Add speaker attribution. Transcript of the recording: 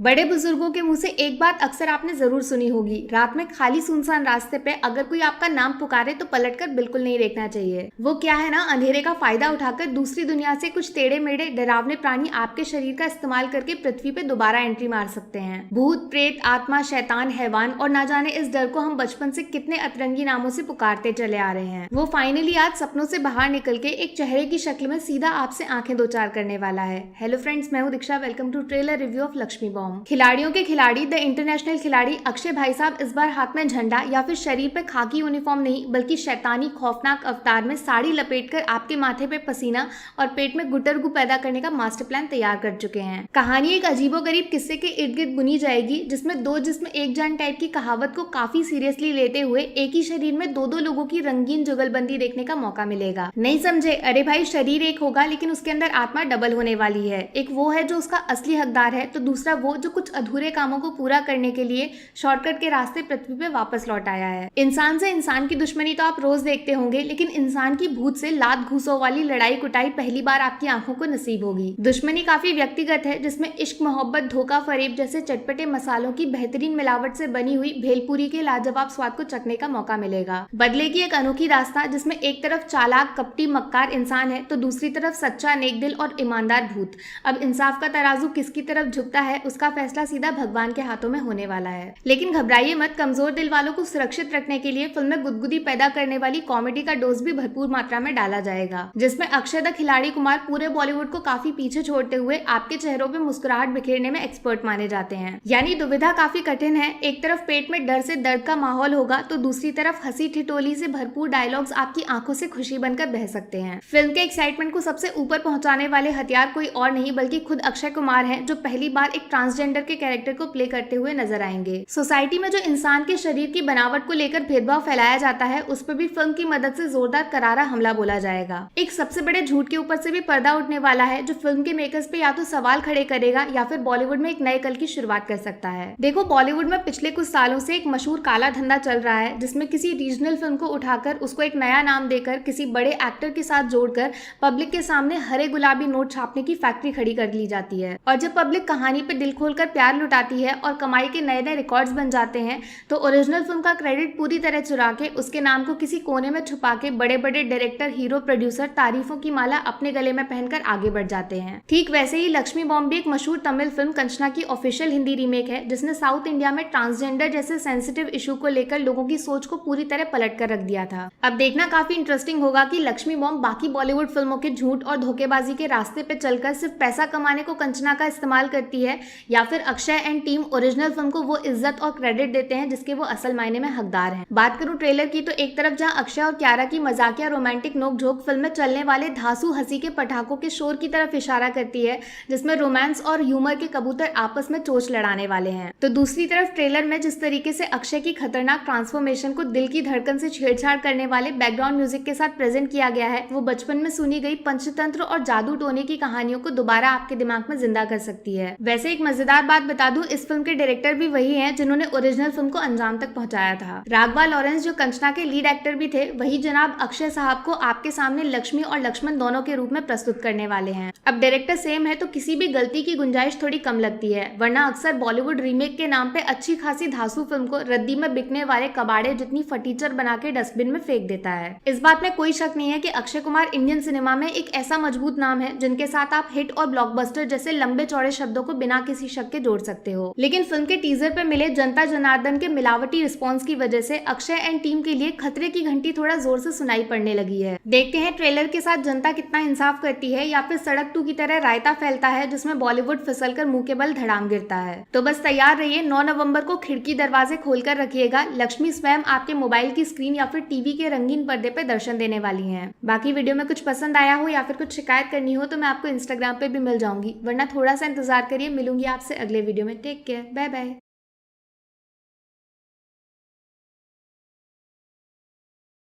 Speaker 1: बड़े बुजुर्गों के मुंह से एक बात अक्सर आपने जरूर सुनी होगी, रात में खाली सुनसान रास्ते पे अगर कोई आपका नाम पुकारे तो पलटकर बिल्कुल नहीं देखना चाहिए। वो क्या है ना, अंधेरे का फायदा उठाकर दूसरी दुनिया से कुछ टेढ़े मेढ़े डरावने प्राणी आपके शरीर का इस्तेमाल करके पृथ्वी पे दोबारा एंट्री मार सकते हैं। भूत, प्रेत, आत्मा, शैतान, हैवान और ना जाने इस डर को हम बचपन से कितने अतरंगी नामों से पुकारते चले आ रहे हैं। वो फाइनली आज सपनों से बाहर निकल के एक चेहरे की शक्ल में सीधा आपसे आंखें दो चार करने वाला है। हेलो फ्रेंड्स, मैं हूँ Diksha. Welcome to trailer review of Laxmi bomb. खिलाड़ियों के खिलाड़ी द इंटरनेशनल खिलाड़ी अक्षय भाई साहब इस बार हाथ में झंडा या फिर शरीर पे खाकी यूनिफॉर्म नहीं बल्कि शैतानी खौफनाक अवतार में साड़ी लपेटकर आपके माथे पे पसीना और पेट में गुटरगु पैदा करने का मास्टर प्लान तैयार कर चुके हैं। कहानी एक अजीबोगरीब किस्से के इर्द गिर्द बुनी जाएगी जिसमें दो जिस्म एक जान टाइप की कहावत को काफी सीरियसली लेते हुए एक ही शरीर में दो लोगों की रंगीन जुगलबंदी देखने का मौका मिलेगा। नहीं समझे? अरे भाई, शरीर एक होगा लेकिन उसके अंदर आत्मा डबल होने वाली है। एक वो है जो उसका असली हकदार है तो दूसरा वो जो कुछ अधूरे कामों को पूरा करने के लिए शॉर्टकट के रास्ते पृथ्वी पे वापस लौट आया है। इंसान से इंसान की दुश्मनी तो आप रोज देखते होंगे, लेकिन इंसान की भूत से लात घूसों वाली लड़ाई कुटाई पहली बार आपकी आंखों को नसीब होगी। दुश्मनी काफी व्यक्तिगत है जिसमें इश्क, मोहब्बत, धोखा, फरेब जैसे चटपटे मसालों की बेहतरीन मिलावट से बनी हुई भेलपुरी के लाजवाब स्वाद को चखने का मौका मिलेगा। बदले की एक अनोखी रास्ता जिसमें एक तरफ चालाक, कपटी, मक्कार इंसान है तो दूसरी तरफ सच्चा, नेक दिल और ईमानदार भूत। अब इंसाफ का तराजू किसकी तरफ झुकता है उसका फैसला सीधा भगवान के हाथों में होने वाला है। लेकिन घबराइए मत, कमजोर दिल वालों को सुरक्षित रखने के लिए फिल्म में गुदगुदी पैदा करने वाली कॉमेडी का डोज भी भरपूर मात्रा में डाला जाएगा, जिसमें अक्षय द खिलाड़ी कुमार पूरे बॉलीवुड को काफी पीछे छोड़ते हुए आपके चेहरों पे मुस्कुराहट बिखेरने में एक्सपर्ट माने जाते हैं। यानी दुविधा काफी कठिन है। एक तरफ पेट में डर से दर्द का माहौल होगा तो दूसरी तरफ हंसी ठिठोली से भरपूर डायलॉग्स आपकी आंखों से खुशी बनकर बह सकते हैं। फिल्म के एक्साइटमेंट को सबसे ऊपर पहुंचाने वाले हथियार कोई और नहीं बल्कि खुद अक्षय कुमार हैं, जो पहली बार एक ट्रांसजेंडर के कैरेक्टर को प्ले करते हुए नजर आएंगे। सोसाइटी में जो इंसान के शरीर की बनावट को लेकर भेदभाव फैलाया जाता है उस पर भी फिल्म की मदद से जोरदार करारा हमला बोला जाएगा। एक सबसे बड़े झूठ के ऊपर से भी पर्दा उठने वाला है जो फिल्म के मेकर्स पे या तो सवाल खड़े करेगा या फिर बॉलीवुड में एक नए कल की शुरुआत कर सकता है। देखो, बॉलीवुड में पिछले कुछ सालों से एक मशहूर काला धंधा चल रहा है जिसमें किसी रीजनल फिल्म को उठाकर उसको एक नया नाम देकर किसी बड़े एक्टर के साथ जोड़कर पब्लिक के सामने हरे गुलाबी नोट छापने की फैक्ट्री खड़ी कर ली जाती है। और जब पब्लिक कहानी पे दिल खोलकर प्यार लुटाती है और कमाई के नए नए रिकॉर्ड्स बन जाते हैं तो ओरिजिनल फिल्म का क्रेडिट पूरी तरह चुरा के उसके नाम को किसी कोने में छुपा के बड़े बड़े डायरेक्टर, हीरो, प्रोड्यूसर तारीफों की माला अपने गले में पहनकर आगे बढ़ जाते हैं। ठीक वैसे ही लक्ष्मी बॉम्ब भी एक मशहूर तमिल फिल्म कंचना की ऑफिशियल हिंदी रीमेक है जिसने साउथ इंडिया में ट्रांसजेंडर जैसे सेंसिटिव इशू को लेकर लोगों की सोच को पूरी तरह पलट कर रख दिया था। अब देखना काफी इंटरेस्टिंग होगा कि लक्ष्मी बॉम्ब बाकी बॉलीवुड फिल्मों के झूठ और धोखेबाजी के रास्ते पे चलकर सिर्फ पैसा कमाने को कंचना का इस्तेमाल करती है या फिर Akshay and team original film को वो इज्जत और क्रेडिट देते हैं जिसके वो असल मायने में हकदार हैं। बात करूं ट्रेलर की तो एक तरफ जहां अक्षय और क्यारा की मजाकिया रोमांटिक नोकझोंक फिल्म में चलने वाले धांसू हंसी के पटाखों के शोर की तरफ इशारा करती है जिसमें रोमांस और ह्यूमर के कबूतर आपस में चोंच लड़ाने वाले हैं, तो दूसरी तरफ ट्रेलर में जिस तरीके से अक्षय की खतरनाक ट्रांसफॉर्मेशन को दिल की धड़कन से छेड़छाड़ करने वाले बैकग्राउंड म्यूजिक के साथ प्रेजेंट किया गया है वो बचपन में सुनी गई पंचतंत्र और जादू टोने की कहानियों को दोबारा आपके दिमाग में जिंदा कर सकती है। वैसे एक मजेदार बात बता दूं, इस फिल्म के डायरेक्टर भी वही हैं जिन्होंने ओरिजिनल फिल्म को अंजाम तक पहुंचाया था। राघवा लॉरेंस जो कंचना के लीड एक्टर भी थे वही जनाब अक्षय साहब को आपके सामने लक्ष्मी और लक्ष्मण दोनों के रूप में प्रस्तुत करने वाले हैं। अब डायरेक्टर सेम है तो किसी भी गलती की गुंजाइश थोड़ी कम लगती है, वरना अक्सर बॉलीवुड रीमेक के नाम पे अच्छी खासी धांसू फिल्म को रद्दी में बिकने वाले कबाड़े जितनी फटीचर बना के डस्टबिन में फेंक देता है। इस बात में कोई शक नहीं है कि अक्षय कुमार इंडियन सिनेमा में एक ऐसा मजबूत नाम है जिनके साथ आप हिट और ब्लॉकबस्टर जैसे लंबे चौड़े शब्दों को बिना किसी शक के जोड़ सकते हो। लेकिन फिल्म के टीजर पे मिले जनता जनार्दन के मिलावटी रिस्पॉन्स की वजह से अक्षय एंड टीम के लिए खतरे की घंटी थोड़ा जोर से सुनाई पड़ने लगी है। देखते हैं ट्रेलर के साथ जनता कितना इंसाफ करती है या फिर सड़क 2 की तरह रायता फैलता है जिसमें बॉलीवुड फिसलकर मुंह के बल धड़ाम गिरता है। तो बस तैयार रहिए, 9 नवंबर को खिड़की दरवाजे खोलकर रखिएगा। लक्ष्मी स्वयं आपके मोबाइल की स्क्रीन या फिर टीवी के रंगीन पर्दे पे दर्शन देने वाली हैं। बाकी वीडियो में कुछ पसंद आया हो या फिर कुछ शिकायत करनी हो तो मैं आपको इंस्टाग्राम पे भी मिल जाऊंगी, वरना थोड़ा सा इंतजार करिए। मिलूंगी आपसे अगले वीडियो में। Take care, bye bye.